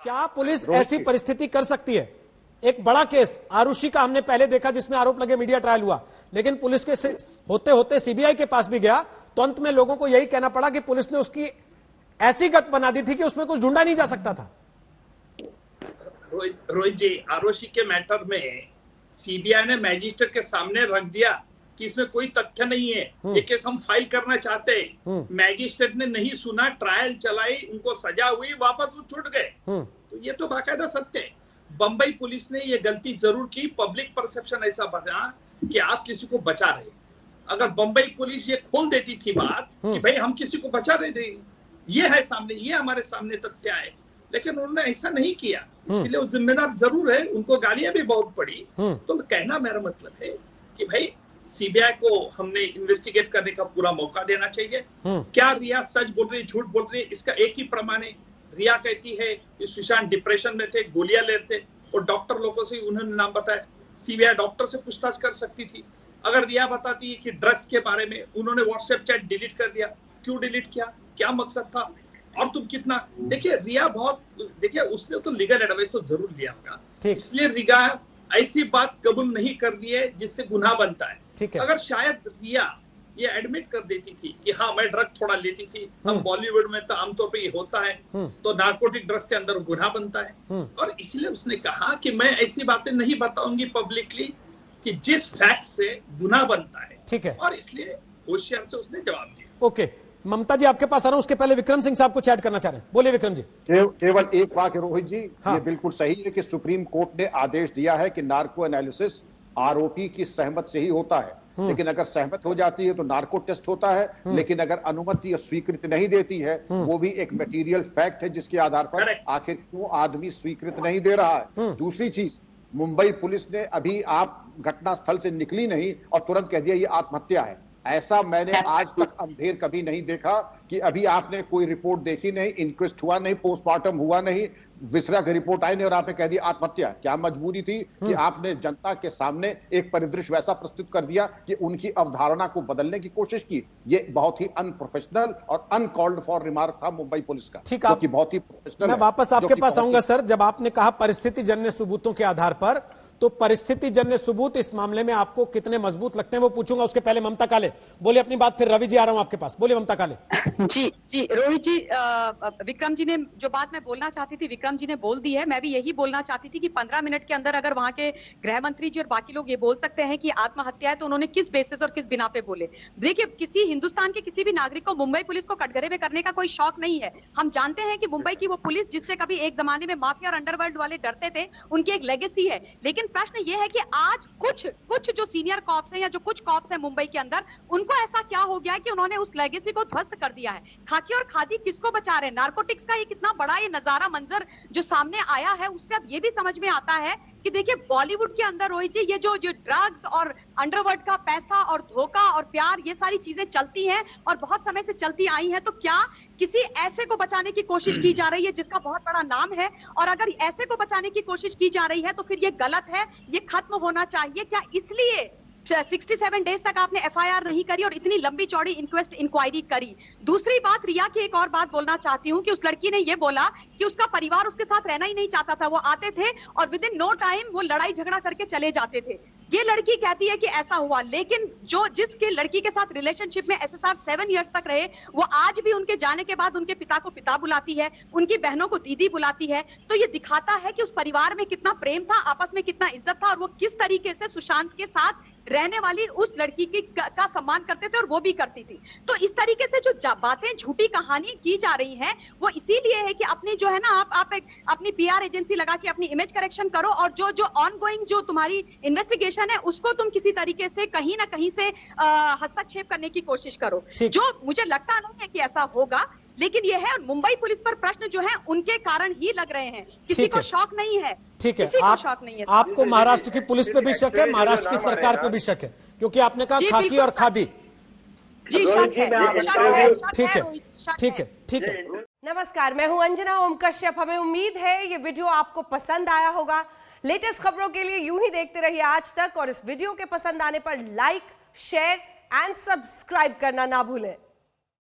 क्या पुलिस ऐसी परिस्थिति कर सकती है? एक बड़ा केस आरुषि का हमने पहले देखा जिसमें आरोप लगे, मीडिया ट्रायल हुआ, लेकिन पुलिस के होते होते सीबीआई के पास भी गया, तो अंत में लोगों को यही कहना पड़ा कि पुलिस ने उसकी ऐसी गत बना दी थी कि उसमें कुछ ढूंढा नहीं जा सकता था। रोहित जी, आरुषि के मैटर में सीबीआई ने मैजिस्ट्रेट के सामने रख दिया कि इसमें कोई तथ्य नहीं है, ये केस हम फाइल करना चाहते हैं। मैजिस्ट्रेट ने नहीं सुना, ट्रायल चलाई, उनको सजा हुई, वापस वो छूट गए। तो ये तो बाकायदा सत्य है। बंबई पुलिस ने ये गलती जरूर की, पब्लिक परसेप्शन ऐसा बना कि आप किसी को बचा रहे। अगर बंबई पुलिस ये खोल देती थी बात कि भाई हम किसी को बचा रहे थे, ये है सामने, ये हमारे सामने तथ्य है, लेकिन उन्होंने ऐसा नहीं किया। इसके लिए वो जिम्मेदार जरूर है, उनको गालियां भी बहुत पड़ी। तो कहना मेरा मतलब है कि भाई सीबीआई को हमने इन्वेस्टिगेट करने का पूरा मौका देना चाहिए। क्या रिया सच बोल रही, झूठ बोल रही, इसका एक ही प्रमाण है। रिया कहती है कि सुशांत डिप्रेशन में थे, गोलियां ले रहे थे, और डॉक्टर लोगों से उन्होंने नाम बताया। सीबीआई डॉक्टर से पूछताछ कर सकती थी। अगर रिया बताती है कि ड्रग्स के बारे में उन्होंने व्हाट्सएप चैट डिलीट कर दिया, क्यों डिलीट किया, क्या मकसद था, और तुम कितना, देखिए रिया बहुत, देखिए उसने तो लीगल एडवाइस तो जरूर लिया होगा, इसलिए रिया ऐसी बात कबूल नहीं कर रही है जिससे गुनाह बनता है। अगर शायद रिया ये एडमिट कर देती थी कि हाँ मैं ड्रग थोड़ा लेती थी, हम बॉलीवुड में तो आमतौर पे ये होता है, तो नार्कोटिक ड्रग्स के अंदर गुनाह बनता है, और इसलिए उसने कहा कि मैं ऐसी बातें नहीं बताऊंगी पब्लिकली कि जिस फैक्ट से गुनाह बनता है। ठीक है, और इसलिए होशियार से उसने जवाब दिया। ओके, ममता जी आपके पास आ रहा हूं, उसके पहले विक्रम सिंह साहब कुछ ऐड करना चाह रहे हैं, बोलिए विक्रम जी। केवल एक वाक्य रोहित जी, ये बिल्कुल सही है कि सुप्रीम कोर्ट ने आदेश दिया है कि नार्को एनालिसिस आरोपी की सहमत से ही होता है, लेकिन अगर सहमत हो जाती है तो नार्को टेस्ट होता है, लेकिन अगर अनुमति या स्वीकृति नहीं देती है, वो भी एक मटेरियल फैक्ट है जिसके आधार पर आखिर क्यों आदमी स्वीकृत नहीं दे रहा है। दूसरी चीज, मुंबई पुलिस ने अभी आप घटनास्थल से निकली नहीं और तुरंत कह दिया ये आत्महत्या है। ऐसा मैंने आज तक अंधेर कभी नहीं देखा कि अभी आपने कोई रिपोर्ट देखी नहीं, इंक्वेस्ट हुआ नहीं, पोस्टमार्टम हुआ नहीं, विसरा की रिपोर्ट आई नहीं और आपने कह दिया आत्महत्या। क्या मजबूरी थी कि आपने जनता के सामने एक परिदृश्य वैसा प्रस्तुत कर दिया कि उनकी अवधारणा को बदलने की कोशिश की? ये बहुत ही अनप्रोफेशनल और अनकॉल्ड फॉर रिमार्क था मुंबई पुलिस का। ठीक है, बहुत ही प्रोफेशनल। मैं वापस आपके पास आऊंगा सर। जब आपने कहा परिस्थिति जन्य सबूतों के आधार पर, तो परिस्थिति जन्य सबूत इस मामले में आपको कितने मजबूत लगते हैं वो पूछूंगा। उसके पहले ममता काले बोलिए अपनी बात, फिर रवि जी आ रहा हूं आपके पास, बोलिए ममता काले। जी रोहित जी, विक्रम जी ने जो बात मैं बोलना चाहती थी विक्रम जी ने बोल दी है। मैं भी यही बोलना चाहती थी कि 15 मिनट के अंदर अगर वहां के गृह मंत्री जी और बाकी लोग ये बोल सकते हैं कि आत्महत्या है, तो उन्होंने किस बेसिस और किस बिना पे बोले? देखिए, किसी हिंदुस्तान के किसी भी नागरिक को मुंबई पुलिस को कटघरे में करने का कोई शौक नहीं है। हम जानते हैं कि मुंबई की वो पुलिस जिससे कभी एक जमाने में माफिया और अंडरवर्ल्ड वाले डरते थे, उनकी एक लेगेसी है। लेकिन प्रश्न ये है कि आज कुछ जो सीनियर कॉप्स हैं या जो कुछ कॉप्स हैं मुंबई के अंदर, उनको ऐसा क्या हो गया है कि उन्होंने उस लेगेसी को ध्वस्त कर दिया है। खाकी और खादी किसको बचा रहे हैं? नार्कोटिक्स का ये कितना बड़ा ये नजारा मंजर जो सामने आया है, उससे अब ये भी समझ में आता है कि देखिए बॉलीवुड के अंदर रोहित जी ये जो ड्रग्स और अंडरवर्ल्ड का पैसा और धोखा और प्यार, ये सारी चीजें चलती हैं और बहुत समय से चलती आई हैं। तो क्या किसी ऐसे को बचाने की कोशिश की जा रही है जिसका बहुत बड़ा नाम है? और अगर ऐसे को बचाने की कोशिश की जा रही है तो फिर ये गलत है, ये खत्म होना चाहिए। क्या इसलिए 67 डेज तक आपने एफआईआर नहीं करी और इतनी लंबी चौड़ी इंक्वायरी करी? दूसरी बात, रिया की एक और बात बोलना चाहती हूं कि उस लड़की ने ये बोला कि उसका परिवार उसके साथ रहना ही नहीं चाहता था। वो आते थे और विद इन नो टाइम वो लड़ाई झगड़ा करके चले जाते थे। ये लड़की कहती है कि ऐसा हुआ, लेकिन जिसके लड़की के साथ रिलेशनशिप में एसएसआर 7 इयर्स तक रहे, वो आज भी उनके जाने के बाद उनके पिता को पिता बुलाती है, उनकी बहनों को दीदी बुलाती है। तो ये दिखाता है कि उस परिवार में कितना प्रेम था, आपस में कितना इज्जत था, और वो किस तरीके से सुशांत के साथ रहने वाली उस लड़की का सम्मान करते थे और वो भी करती थी। तो इस तरीके से जो बातें, झूठी कहानी की जा रही हैं, वो इसीलिए है कि अपनी जो है ना, आप अपनी पीआर एजेंसी लगा के अपनी इमेज करेक्शन करो, और जो ऑनगोइंग जो तुम्हारी इन्वेस्टिगेशन है उसको तुम किसी तरीके से कहीं ना कहीं से हस्तक्षेप करने की कोशिश करो, जो मुझे लगता नहीं है कि ऐसा होगा। लेकिन ये है, मुंबई पुलिस पर प्रश्न जो है उनके कारण ही लग रहे हैं, किसी को शौक नहीं है। ठीक है, आपको महाराष्ट्र की पुलिस पे भी शक है, महाराष्ट्र की सरकार पे भी शक है, क्योंकि आपने कहा खाकी और खादी। जी शक है, ठीक है। नमस्कार, मैं हूं अंजना ओम कश्यप। हमें उम्मीद है ये वीडियो आपको पसंद आया होगा। लेटेस्ट खबरों के लिए यूं ही देखते रहिए आज तक, और इस वीडियो के पसंद आने पर लाइक, शेयर एंड सब्सक्राइब करना ना भूलें।